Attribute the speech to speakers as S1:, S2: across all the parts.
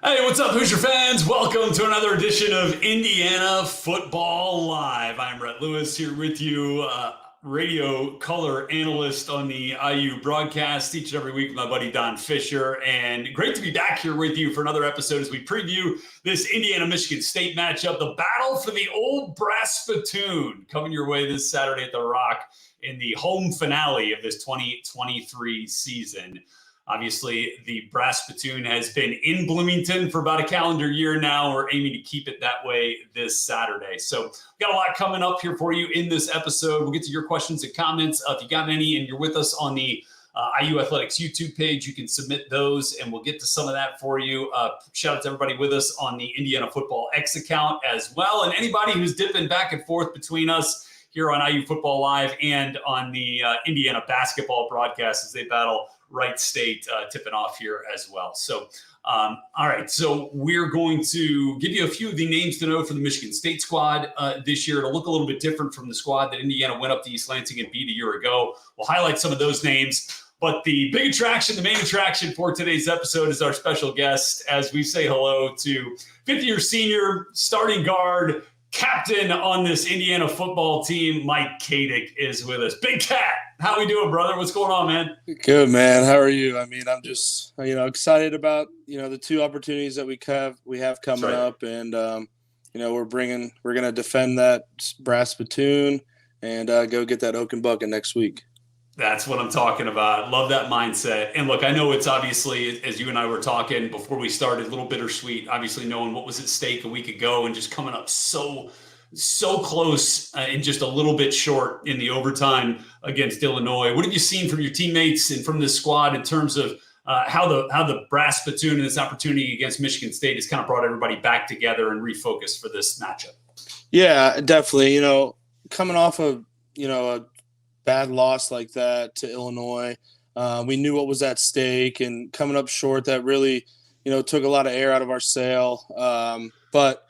S1: Hey, what's up, Hoosier fans? Welcome to another edition of Indiana Football Live. I'm Rhett Lewis here with you, radio color analyst on the IU broadcast each and every week with my buddy Don Fisher. And great to be back here with you for another episode as we preview this Indiana-Michigan State matchup, the battle for the old brass spittoon, coming your way this Saturday at the Rock in the home finale of this 2023 season. Obviously, the brass spittoon has been in Bloomington for about a calendar year now. We're aiming to keep it that way this Saturday. So we've got a lot coming up here for you in this episode. We'll get to your questions and comments. If you got any and you're with us on the IU Athletics YouTube page, you can submit those and we'll get to some of that for you. Shout out to everybody with us on the Indiana Football X account as well. And anybody who's dipping back and forth between us here on IU Football Live and on the Indiana basketball broadcast as they battle Wright State tipping off here as well. So, all right. So we're going to give you a few of the names to know for the Michigan State squad this year. It'll look a little bit different from the squad that Indiana went up to East Lansing and beat a year ago. We'll highlight some of those names. But the big attraction, the main attraction for today's episode is our special guest as we say hello to fifth-year senior starting guard, captain on this Indiana football team, Mike Kadick is with us. Big Cat, how we doing, brother? What's going on, man?
S2: Good, man. How are you? I mean, I'm just, excited about, the two opportunities that we have coming up. And, we're going to defend that brass spittoon and go get that Oaken Bucket next week.
S1: That's what I'm talking about. Love that mindset. And look, I know it's obviously, as you and I were talking before we started, a little bittersweet, obviously knowing what was at stake a week ago and just coming up so close and just a little bit short in the overtime against Illinois. What have you seen from your teammates and from this squad in terms of how the brass spittoon and this opportunity against Michigan State has kind of brought everybody back together and refocused for this matchup?
S2: Yeah, definitely. Coming off of, a bad loss like that to Illinois, we knew what was at stake, and coming up short, that really, took a lot of air out of our sail. But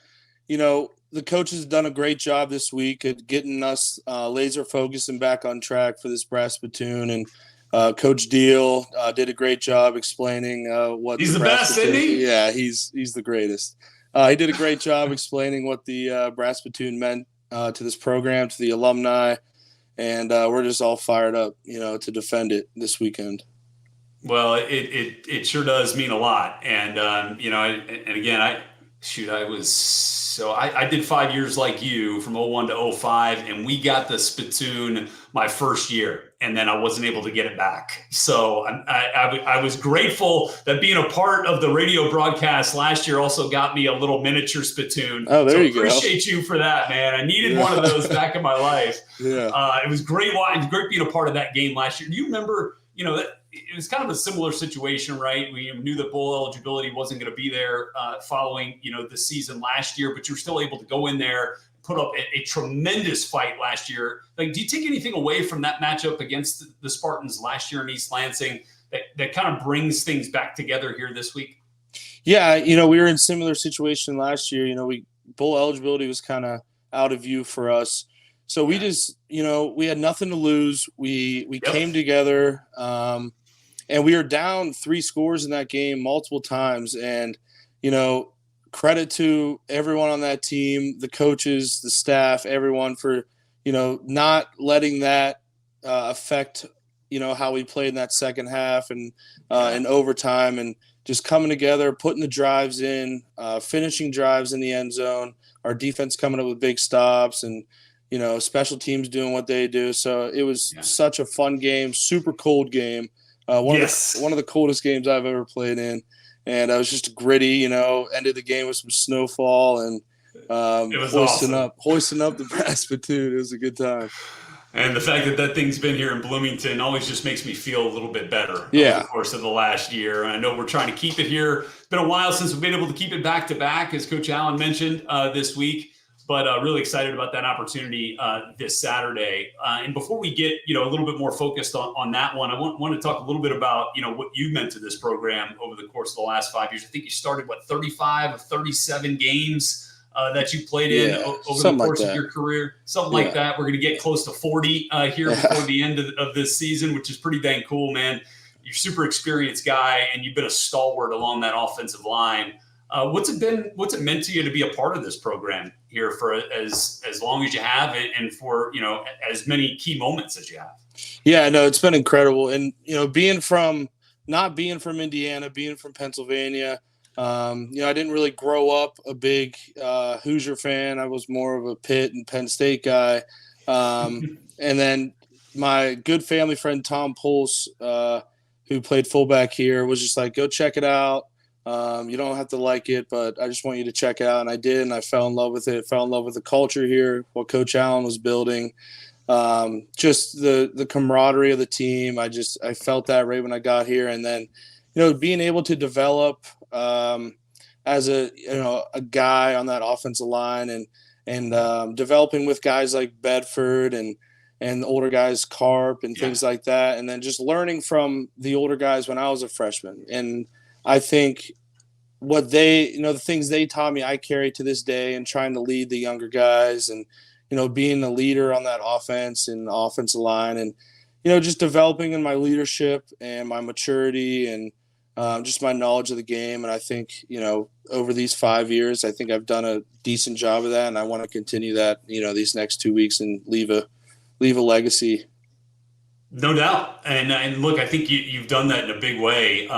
S2: the coaches have done a great job this week at getting us laser focused and back on track for this brass spittoon. And Coach Deal did a great job explaining what
S1: he's the best, isn't he?
S2: Yeah, he's the greatest. He did a great job explaining what the brass spittoon meant to this program, to the alumni. And we're just all fired up, to defend it this weekend.
S1: Well, it sure does mean a lot. And, and again, I did 5 years like you from 01 to 05, and we got the spittoon my first year, and then I wasn't able to get it back. So I was grateful that being a part of the radio broadcast last year also got me a little miniature spittoon.
S2: Oh, there you go.
S1: Appreciate you for that, man. I needed one of those back in my life.
S2: Yeah.
S1: It was great being a part of that game last year. Do you remember, it was kind of a similar situation, right? We knew that bowl eligibility wasn't going to be there following, the season last year, but you were still able to go in there, put up a tremendous fight last year. Like, do you take anything away from that matchup against the Spartans last year in East Lansing that kind of brings things back together here this week?
S2: Yeah, we were in similar situation last year. Bowl eligibility was kind of out of view for us. So we just, we had nothing to lose. We came together, and we were down 3 scores in that game multiple times. And, credit to everyone on that team, the coaches, the staff, everyone for, not letting that affect, how we played in that second half and in overtime, and just coming together, putting the drives in, finishing drives in the end zone, our defense coming up with big stops, and, special teams doing what they do. So it was such a fun game, super cold game. One of the coldest games I've ever played in. And it was just gritty, ended the game with some snowfall and hoisting up the brass spittoon. It was a good time.
S1: And the fact that thing's been here in Bloomington always just makes me feel a little bit better over the course of the last year. And I know we're trying to keep it here. It's been a while since we've been able to keep it back to back, as Coach Allen mentioned this week. But really excited about that opportunity this Saturday. And before we get, a little bit more focused on that one, I want to talk a little bit about, what you meant to this program over the course of the last 5 years. I think you started, 35 or 37 games that you played in over the course of your career. Something like that. We're going to get close to 40 here before the end of this season, which is pretty dang cool, man. You're a super experienced guy, and you've been a stalwart along that offensive line. What's it meant to you to be a part of this program here for as long as you have, and for as many key moments as you have?
S2: Yeah, no, it's been incredible. And, not being from Indiana, being from Pennsylvania, I didn't really grow up a big Hoosier fan. I was more of a Pitt and Penn State guy. And then my good family friend, Tom Pulse, who played fullback here, was just like, go check it out. You don't have to like it, but I just want you to check it out. And I did, and I fell in love with it, fell in love with the culture here, what Coach Allen was building. Just the camaraderie of the team. I felt that right when I got here. And then, being able to develop as a guy on that offensive line, and developing with guys like Bedford and the older guys, Carp and things like that. And then just learning from the older guys when I was a freshman. And I think what the things they taught me, I carry to this day, and trying to lead the younger guys, and, being the leader on that offense and offensive line, and, just developing in my leadership and my maturity, and just my knowledge of the game. And I think, over these 5 years, I think I've done a decent job of that. And I want to continue that, these next 2 weeks, and leave a legacy.
S1: No doubt. And look, I think you've done that in a big way.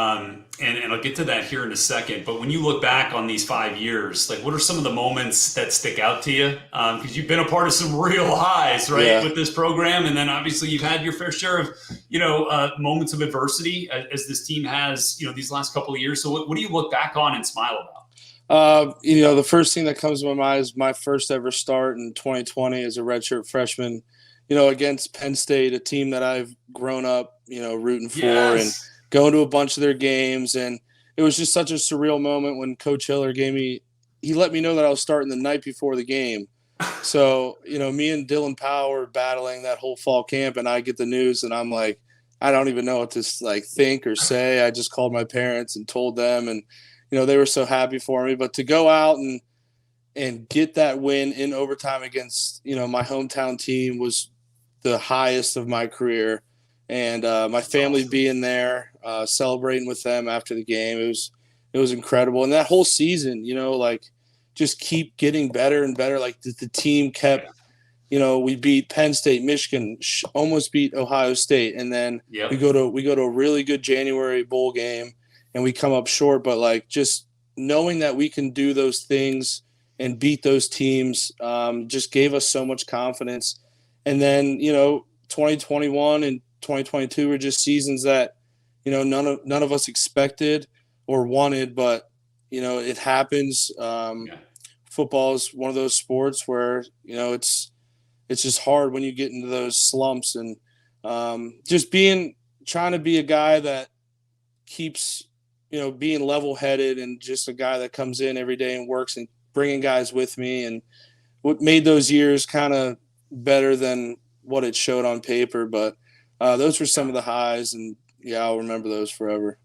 S1: And I'll get to that here in a second. But when you look back on these 5 years, like, what are some of the moments that stick out to you? Because you've been a part of some real highs, right, with this program. And then obviously you've had your fair share of, moments of adversity as this team has, these last couple of years. So what do you look back on and smile about?
S2: The first thing that comes to my mind is my first ever start in 2020 as a redshirt freshman, against Penn State, a team that I've grown up, rooting for, and going to a bunch of their games. And it was just such a surreal moment when Coach Hiller he let me know that I was starting the night before the game. So, me and Dylan Powell were battling that whole fall camp, and I get the news, and I'm like, I don't even know what to think or say. I just called my parents and told them, and, they were so happy for me. But to go out and get that win in overtime against, my hometown team was the highest of my career. And my family being there, celebrating with them after the game, it was incredible. And that whole season, just keep getting better and better. Like the team kept, we beat Penn State, Michigan, almost beat Ohio State, and then we go to a really good January bowl game, and we come up short. But just knowing that we can do those things and beat those teams, just gave us so much confidence. And then 2021 and 2022 were just seasons that none of us expected or wanted, but it happens. Football is one of those sports where it's just hard when you get into those slumps, and just trying to be a guy that keeps being level-headed, and just a guy that comes in every day and works, and bringing guys with me, and what made those years kind of better than what it showed on paper. But those were some of the highs, and I'll remember those forever.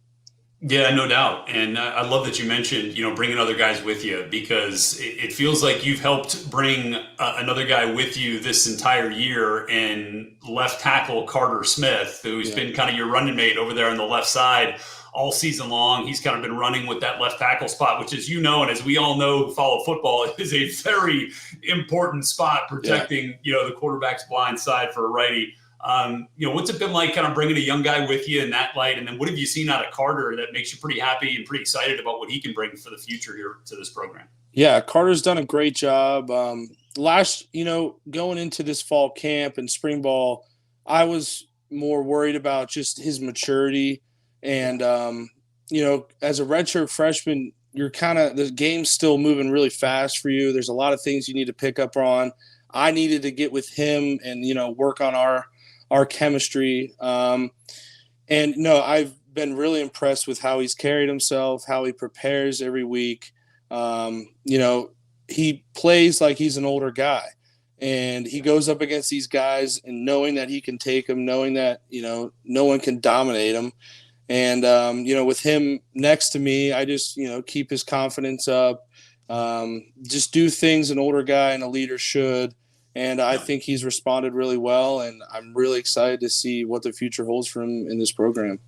S1: Yeah, no doubt. And I love that you mentioned, bringing other guys with you, because it feels like you've helped bring another guy with you this entire year, in left tackle Carter Smith, who's been kind of your running mate over there on the left side all season long. He's kind of been running with that left tackle spot, which, as you know, and as we all know who follow football, is a very important spot, protecting, the quarterback's blind side for a righty. What's it been like kind of bringing a young guy with you in that light? And then what have you seen out of Carter that makes you pretty happy and pretty excited about what he can bring for the future here to this program?
S2: Yeah, Carter's done a great job. Going into this fall camp and spring ball, I was more worried about just his maturity. And, as a redshirt freshman, the game's still moving really fast for you. There's a lot of things you need to pick up on. I needed to get with him and, work on our chemistry. I've been really impressed with how he's carried himself, how he prepares every week. He plays like he's an older guy, and he goes up against these guys, and knowing that he can take them, knowing that, no one can dominate him. And, with him next to me, I just, keep his confidence up, just do things an older guy and a leader should. And I think he's responded really well, and I'm really excited to see what the future holds for him in this program.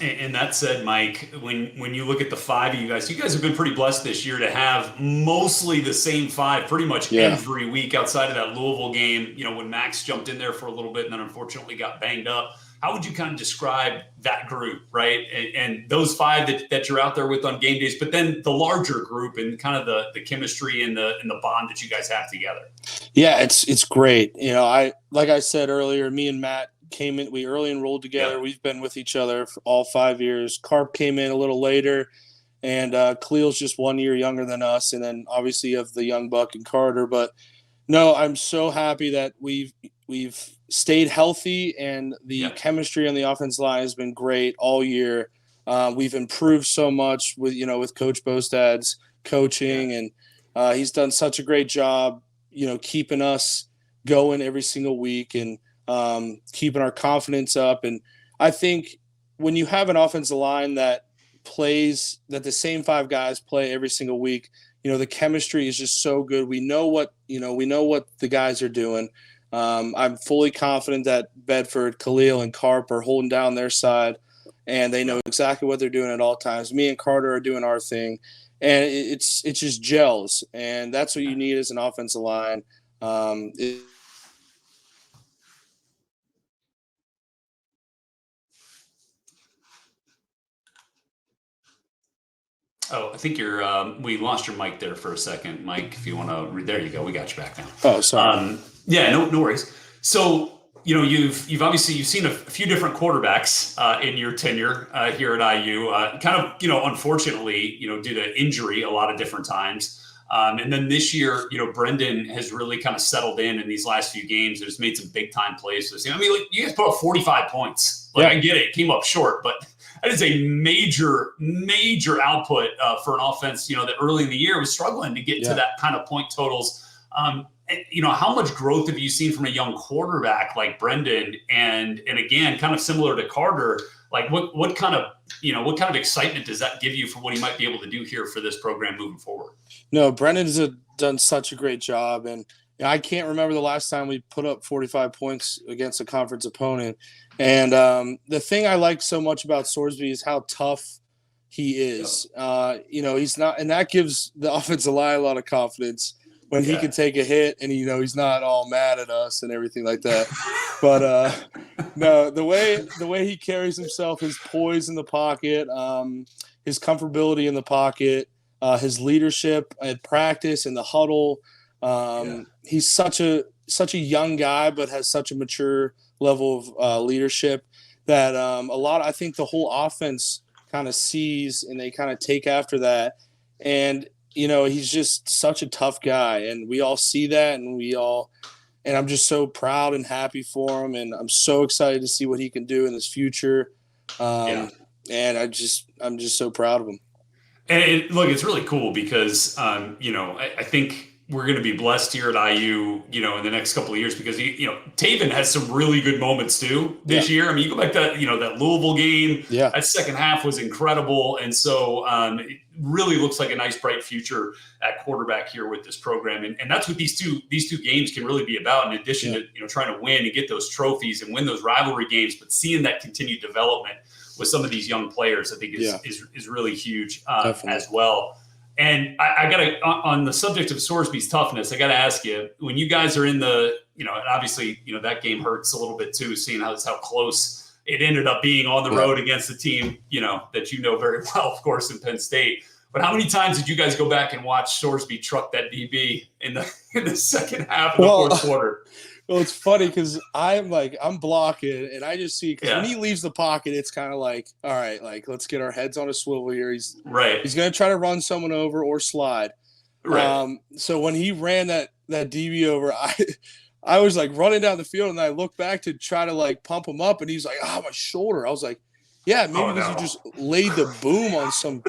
S1: And that said, Mike, when you look at the five of you guys have been pretty blessed this year to have mostly the same five pretty much
S2: Yeah.
S1: every week outside of that Louisville game, when Max jumped in there for a little bit and then unfortunately got banged up. How would you kind of describe that group, right? And those five that you're out there with on game days, but then the larger group and kind of the chemistry and the bond that you guys have together.
S2: Yeah, it's great. Like I said earlier, me and Matt came in. We early enrolled together.
S1: Yep.
S2: We've been with each other for all 5 years. Carp came in a little later, and Khalil's just 1 year younger than us. And then obviously you have the young Buck and Carter. But no, I'm so happy that we've stayed healthy, and the chemistry on the offensive line has been great all year. We've improved so much with Coach Bostad's coaching, and he's done such a great job, keeping us going every single week and keeping our confidence up. And I think when you have an offensive line that the same five guys play every single week, the chemistry is just so good. We know what the guys are doing. I'm fully confident that Bedford, Khalil, and Carp are holding down their side, and they know exactly what they're doing at all times. Me and Carter are doing our thing, and it's just gels, and that's what you need as an offensive line.
S1: Oh, I think we lost your mic there for a second, Mike. If you want to, there you go. We got you back now.
S2: Oh, sorry.
S1: Yeah, no worries. So, you've obviously seen a few different quarterbacks in your tenure here at IU. Kind of, unfortunately, due to injury a lot of different times. And then this year, Brendan has really kind of settled in these last few games and has made some big time plays. I mean, you guys put up 45 points. I get it, came up short, but that is a major output for an offense, that early in the year was struggling to get to that kind of point totals. How much growth have you seen from a young quarterback like Brendan? And again, kind of similar to Carter, like what kind of excitement does that give you for what he might be able to do here for this program moving forward?
S2: No, Brendan's done such a great job, and I can't remember the last time we put up 45 points against a conference opponent. And the thing I like so much about Sorsby is how tough he is. He's not, and that gives the offensive line a lot of confidence when he can take a hit and he's not all mad at us and everything like that. But no, the way he carries himself, his poise in the pocket, his comfortability in the pocket, his leadership at practice in the huddle. He's such a young guy, but has such a mature level of leadership that I think the whole offense kind of sees, and they kind of take after that. And he's just such a tough guy, and we all see that, and I'm just so proud and happy for him, and I'm so excited to see what he can do in his future. And I'm just so proud of him.
S1: And look, it's really cool because, I think we're going to be blessed here at IU, in the next couple of years because, Taven has some really good moments too this year. I mean, you go back to, that Louisville game, that second half was incredible. And so it really looks like a nice, bright future at quarterback here with this program. And that's what these two games can really be about, in addition to, trying to win and get those trophies and win those rivalry games, but seeing that continued development with some of these young players, I think is really huge as well. And I got to, on the subject of Sorsby's toughness, I got to ask you, when you guys are in the, and obviously, that game hurts a little bit too, seeing how close it ended up being on the road against a team, that very well, of course, in Penn State. But how many times did you guys go back and watch Sorsby truck that DB in the second half of the fourth quarter?
S2: Well, it's funny because I'm blocking, and I just see, because when he leaves the pocket, it's kind of like, all right, let's get our heads on a swivel here. He's going to try to run someone over or slide. Right. So when he ran that DB over, I was running down the field, and I looked back to try to pump him up, and he's like, my shoulder. I was like, yeah, maybe because you just laid the boom on some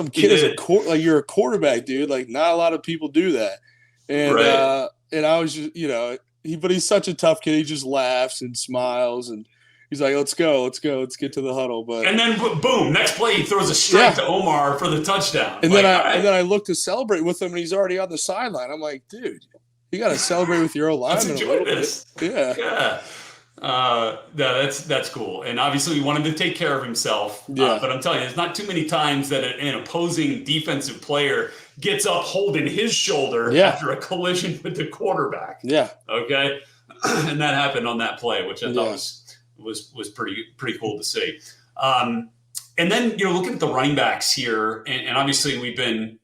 S2: kid as you're a quarterback, dude. Not a lot of people do that. And and I was just, but he's such a tough kid. He just laughs and smiles, and he's like, let's go, let's get to the huddle.
S1: And then boom, next play he throws a strike to Omar for the touchdown.
S2: And then I look to celebrate with him, and he's already on the sideline. I'm like, dude, you got to celebrate with your own lineman a little bit. Yeah.
S1: No, that's cool. And obviously, he wanted to take care of himself.
S2: Yeah.
S1: But I'm telling you, there's not too many times that an opposing defensive player gets up holding his shoulder
S2: Yeah.
S1: after a collision with the quarterback.
S2: Yeah.
S1: Okay, and that happened on that play, which I thought
S2: Yeah.
S1: was pretty cool to see. And then looking at the running backs here, and obviously we've been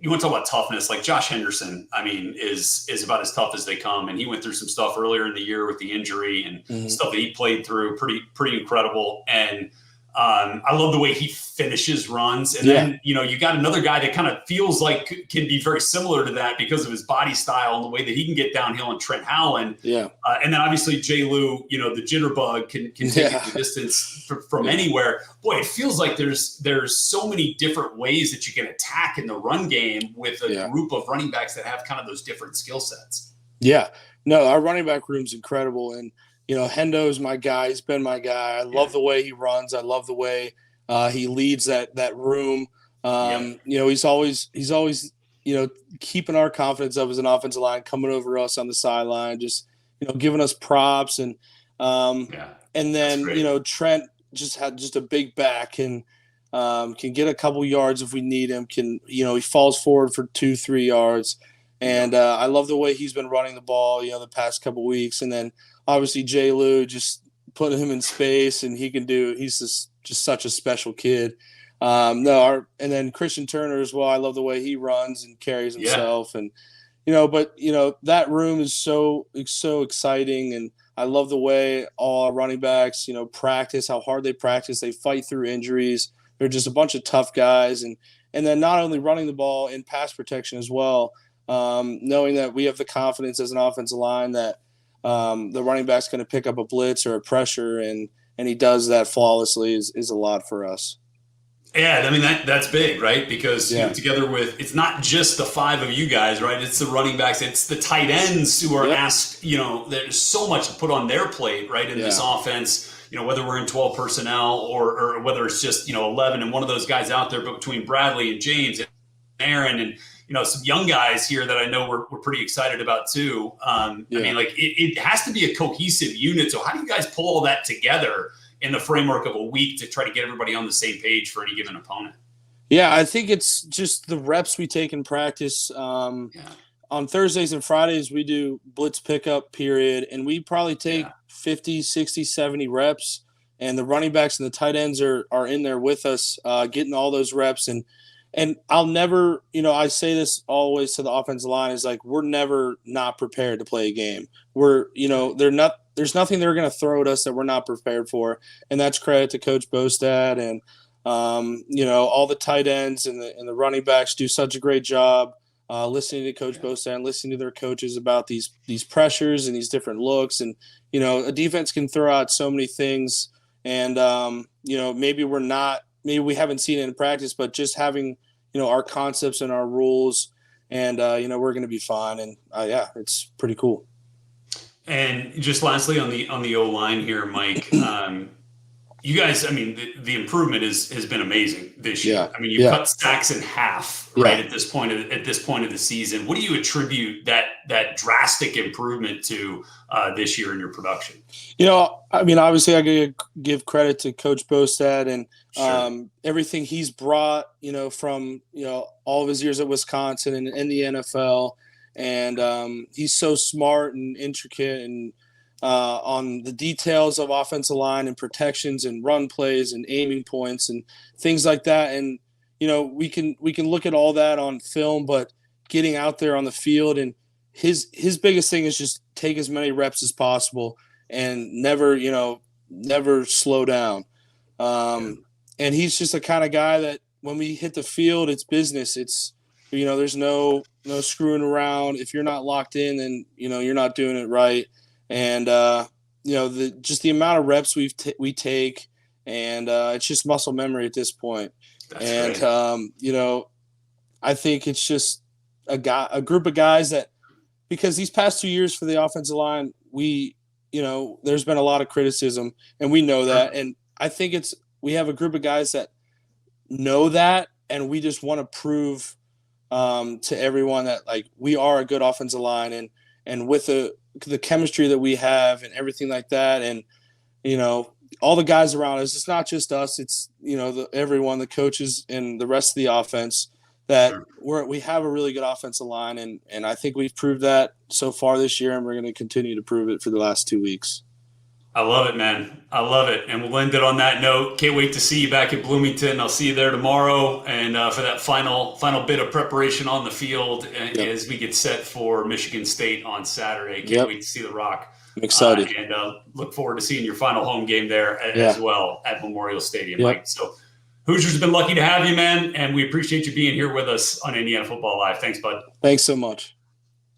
S1: you want to talk about toughness, like Josh Henderson, I mean, is about as tough as they come. And he went through some stuff earlier in the year with the injury and stuff that he played through. Pretty incredible. And I love the way he finishes runs. And then, you got another guy that kind of feels like can be very similar to that because of his body style and the way that he can get downhill, and Trent Howland.
S2: Yeah.
S1: And then obviously J. Lou, the jitterbug can take it the distance from anywhere. Boy, it feels like there's so many different ways that you can attack in the run game with a group of running backs that have kind of those different skill sets.
S2: Yeah. No, our running back room's incredible. And Hendo's my guy. He's been my guy. I love the way he runs. I love the way he leads that room. He's always keeping our confidence up as an offensive line, coming over us on the sideline, just giving us props and then Trent just had a big back and can get a couple yards if we need him. He falls forward for 2-3 yards. And I love the way he's been running the ball, the past couple weeks. And then obviously J. Lou, just putting him in space, and he's just such a special kid. And then Christian Turner as well. I love the way he runs and carries himself. And, that room is so exciting. And I love the way all our running backs, practice, how hard they practice. They fight through injuries. They're just a bunch of tough guys. And then not only running the ball in pass protection as well, knowing that we have the confidence as an offensive line that the running back's going to pick up a blitz or a pressure, and he does that flawlessly is a lot for us.
S1: Yeah, I mean that's big, right? Because together with, it's not just the five of you guys, right? It's the running backs, it's the tight ends who are asked. There's so much to put on their plate, right? In this offense, whether we're in 12 personnel or whether it's just 11 and one of those guys out there, but between Bradley and James and Aaron and some young guys here that I know we're pretty excited about too. I mean, like it has to be a cohesive unit. So how do you guys pull all that together in the framework of a week to try to get everybody on the same page for any given opponent?
S2: Yeah, I think it's just the reps we take in practice. On Thursdays and Fridays, we do blitz pickup period, and we probably take 50, 60, 70 reps. And the running backs and the tight ends are in there with us, getting all those reps. And I'll never, I say this always to the offensive line, is like, we're never not prepared to play a game. There's nothing they're going to throw at us that we're not prepared for. And that's credit to Coach Bostad and, all the tight ends and the running backs do such a great job listening to Coach Bostad and listening to their coaches about these pressures and these different looks. And, a defense can throw out so many things. And, maybe we haven't seen it in practice, but just having, our concepts and our rules and, we're going to be fine. And it's pretty cool.
S1: And just lastly on the O-line here, Mike, you guys, I mean, the improvement has been amazing this year. I mean, you cut sacks in half, right? At this point of the season. What do you attribute that drastic improvement to this year in your production?
S2: I mean, obviously I gotta give credit to Coach Bostad and everything he's brought, from, all of his years at Wisconsin and in the NFL. And he's so smart and intricate and on the details of offensive line and protections and run plays and aiming points and things like that. And, we can look at all that on film, but getting out there on the field, and his biggest thing is just take as many reps as possible and never slow down. And he's just the kind of guy that when we hit the field, it's business. It's, there's no screwing around. If you're not locked in, then, you're not doing it right. And, the amount of reps we take, and it's just muscle memory at this point. That's great. I think it's just a group of guys that, because these past 2 years for the offensive line, there's been a lot of criticism, and we know that. And I think we have a group of guys that know that, and we just want to prove to everyone that, like, we are a good offensive line, and with the chemistry that we have and everything like that. And, all the guys around us, it's not just us, it's, everyone, the coaches and the rest of the offense, that we have a really good offensive line. And I think we've proved that so far this year, and we're going to continue to prove it for the last 2 weeks.
S1: I love it, man. I love it. And we'll end it on that note. Can't wait to see you back at Bloomington. I'll see you there tomorrow. And for that final bit of preparation on the field as we get set for Michigan State on Saturday. Can't wait to see the Rock.
S2: I'm excited.
S1: And look forward to seeing your final home game there as well at Memorial Stadium, Mike. So Hoosiers have been lucky to have you, man. And we appreciate you being here with us on Indiana Football Live. Thanks, bud.
S2: Thanks so much.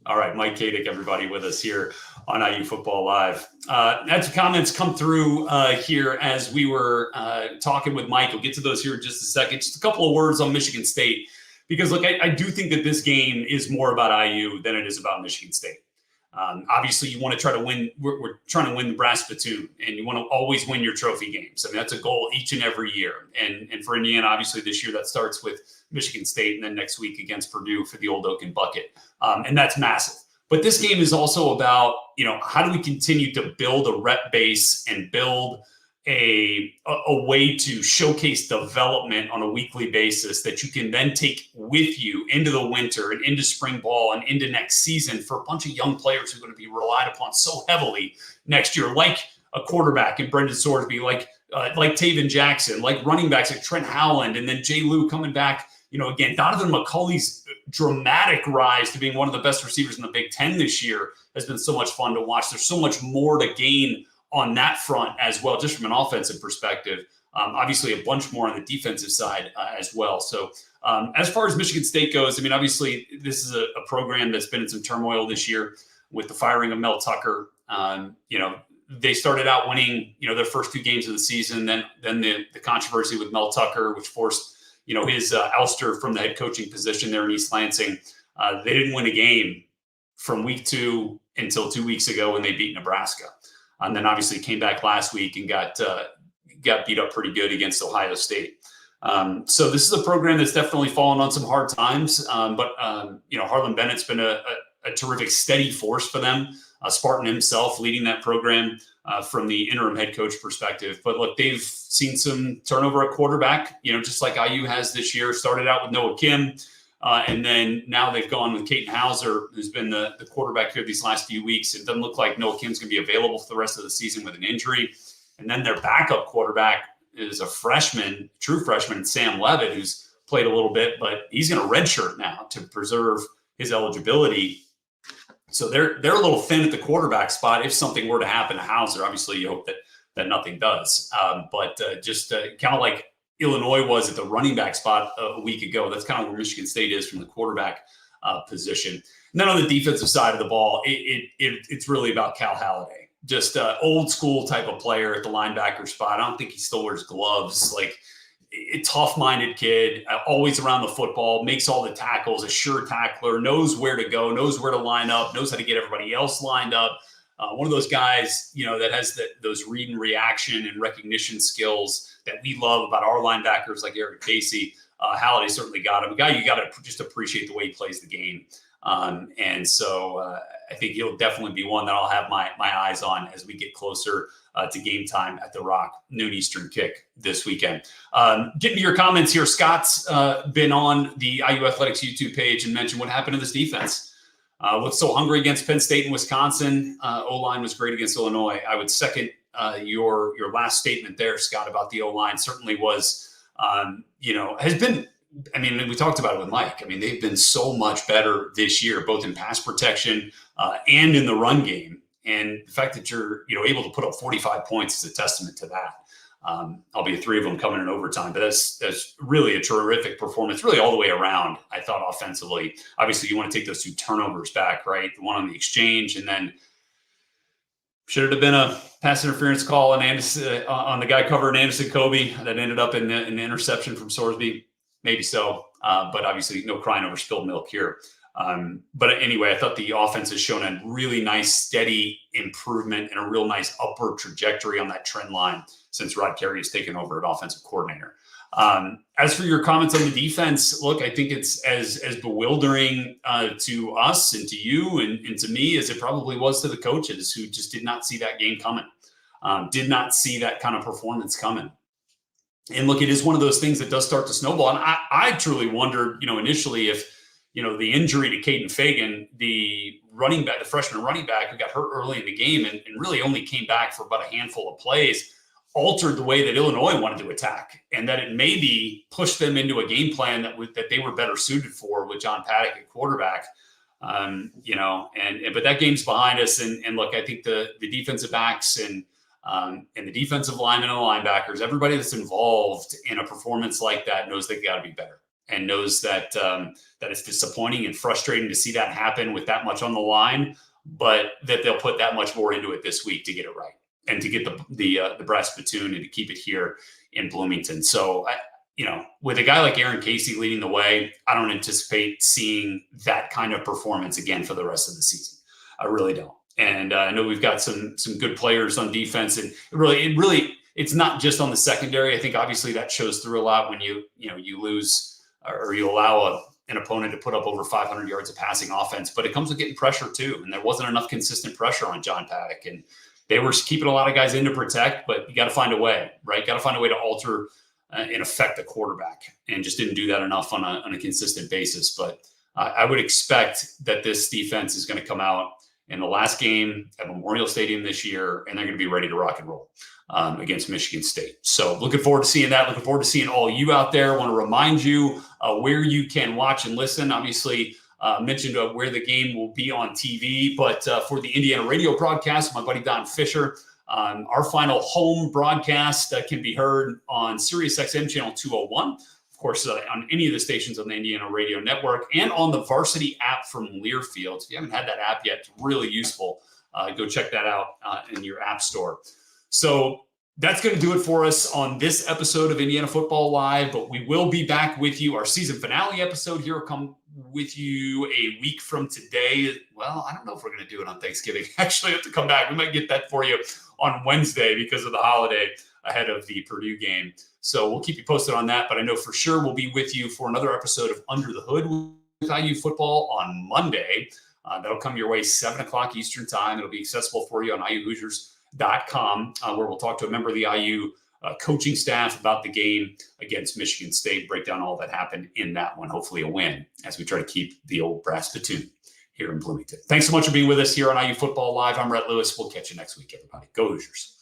S1: All right, Mike Kadick, everybody, with us here on IU Football Live. Had some comments come through here as we were talking with Mike. We'll get to those here in just a second. Just a couple of words on Michigan State, because, look, I do think that this game is more about IU than it is about Michigan State. Obviously, you want to try to win. We're trying to win the brass spittoon, and you want to always win your trophy games. I mean, that's a goal each and every year. And for Indiana, obviously, this year that starts with Michigan State, and then next week against Purdue for the Old Oaken Bucket. And that's massive. But this game is also about, how do we continue to build a rep base and build a way to showcase development on a weekly basis that you can then take with you into the winter and into spring ball and into next season for a bunch of young players who are going to be relied upon so heavily next year, like a quarterback in Brendan Sorsby, like Taven Jackson, like running backs like Trent Howland, and then Jay Lou coming back. Again, Donovan McCulley's dramatic rise to being one of the best receivers in the Big Ten this year has been so much fun to watch. There's so much more to gain on that front as well, just from an offensive perspective. Obviously, a bunch more on the defensive side as well. So as far as Michigan State goes, I mean, obviously, this is a program that's been in some turmoil this year with the firing of Mel Tucker. They started out winning, their first 2 games of the season. Then the controversy with Mel Tucker, which forced his ouster from the head coaching position there in East Lansing. They didn't win a game from week 2 until 2 weeks ago when they beat Nebraska. And then obviously came back last week and got beat up pretty good against Ohio State. So this is a program that's definitely fallen on some hard times. But Harlan Bennett's been a terrific steady force for them. Spartan himself leading that program from the interim head coach perspective. But look, they've seen some turnover at quarterback, just like IU has this year. Started out with Noah Kim, and then now they've gone with Caden Hauser, who's been the quarterback here these last few weeks. It doesn't look like Noah Kim's going to be available for the rest of the season with an injury. And then their backup quarterback is a freshman, true freshman, Sam Levitt, who's played a little bit, but he's going to redshirt now to preserve his eligibility. So they're a little thin at the quarterback spot. If something were to happen to Hauser, obviously you hope that nothing does. But kind of like Illinois was at the running back spot a week ago. That's kind of where Michigan State is from the quarterback position. And then on the defensive side of the ball, it's really about Cal Halliday, just old school type of player at the linebacker spot. I don't think he still wears gloves. Like, a tough-minded kid, always around the football, makes all the tackles, a sure tackler, knows where to go, knows where to line up, knows how to get everybody else lined up. One of those guys, that has those read and reaction and recognition skills that we love about our linebackers like Eric Casey. Halliday certainly got him. A guy you got to just appreciate the way he plays the game. And so I think he'll definitely be one that I'll have my eyes on as we get closer to game time at the Rock, noon Eastern kick this weekend. Getting to your comments here. Scott's been on the IU Athletics YouTube page and mentioned what happened to this defense. Looked so hungry against Penn State and Wisconsin. O-line was great against Illinois. I would second your last statement there, Scott, about the O-line. Certainly was, has been, I mean, we talked about it with Mike. I mean, they've been so much better this year, both in pass protection and in the run game. And the fact that you're, able to put up 45 points is a testament to that. Albeit 3 of them coming in overtime, but that's really a terrific performance, really all the way around. I thought offensively, obviously you want to take those 2 turnovers back, right? The one on the exchange, and then should it have been a pass interference call on Anderson, on the guy covering Anderson Kobe that ended up in an interception from Sorsby? Maybe so, but obviously no crying over spilled milk here. But anyway, I thought the offense has shown a really nice, steady improvement and a real nice upward trajectory on that trend line since Rod Carey has taken over at offensive coordinator. As for your comments on the defense, look, I think it's as bewildering to us and to you and to me as it probably was to the coaches who just did not see that game coming, did not see that kind of performance coming. And look, it is one of those things that does start to snowball. And I truly wondered, initially if, the injury to Caden Fagan, the running back, the freshman running back who got hurt early in the game and really only came back for about a handful of plays, altered the way that Illinois wanted to attack, and that it maybe pushed them into a game plan that they were better suited for with John Paddock at quarterback. But that game's behind us. And look, I think the defensive backs and the defensive linemen and the linebackers, everybody that's involved in a performance like that knows they got to be better and knows that it's disappointing and frustrating to see that happen with that much on the line, but that they'll put that much more into it this week to get it right and to get the brass platoon and to keep it here in Bloomington. So, with a guy like Aaron Casey leading the way, I don't anticipate seeing that kind of performance again for the rest of the season. I really don't. And I know we've got some good players on defense, and it's not just on the secondary. I think obviously that shows through a lot when you lose or you allow an opponent to put up over 500 yards of passing offense, but it comes with getting pressure too. And there wasn't enough consistent pressure on John Paddock, and they were keeping a lot of guys in to protect, but you got to find a way, right? Got to find a way to alter and affect the quarterback, and just didn't do that enough on a consistent basis. But I would expect that this defense is going to come out in the last game at Memorial Stadium this year, and they're going to be ready to rock and roll against Michigan State. So looking forward to seeing that. Looking forward to seeing all you out there. I want to remind you where you can watch and listen. Obviously, mentioned where the game will be on TV, but for the Indiana radio broadcast, my buddy Don Fisher, our final home broadcast can be heard on SiriusXM channel 201. Of course, on any of the stations on the Indiana Radio Network and on the Varsity app from Learfield. If you haven't had that app yet, it's really useful. Go check that out in your app store. So that's going to do it for us on this episode of Indiana Football Live, but we will be back with you. Our season finale episode here will come with you a week from today. Well, I don't know if we're going to do it on Thanksgiving. Actually, I have to come back. We might get that for you on Wednesday because of the holiday ahead of the Purdue game. So we'll keep you posted on that, but I know for sure we'll be with you for another episode of Under the Hood with IU Football on Monday. That'll come your way 7 o'clock Eastern time. It'll be accessible for you on IUHoosiers.com, where we'll talk to a member of the IU coaching staff about the game against Michigan State, break down all that happened in that one, hopefully a win, as we try to keep the old brass platoon here in Bloomington. Thanks so much for being with us here on IU Football Live. I'm Rhett Lewis. We'll catch you next week, everybody. Go Hoosiers.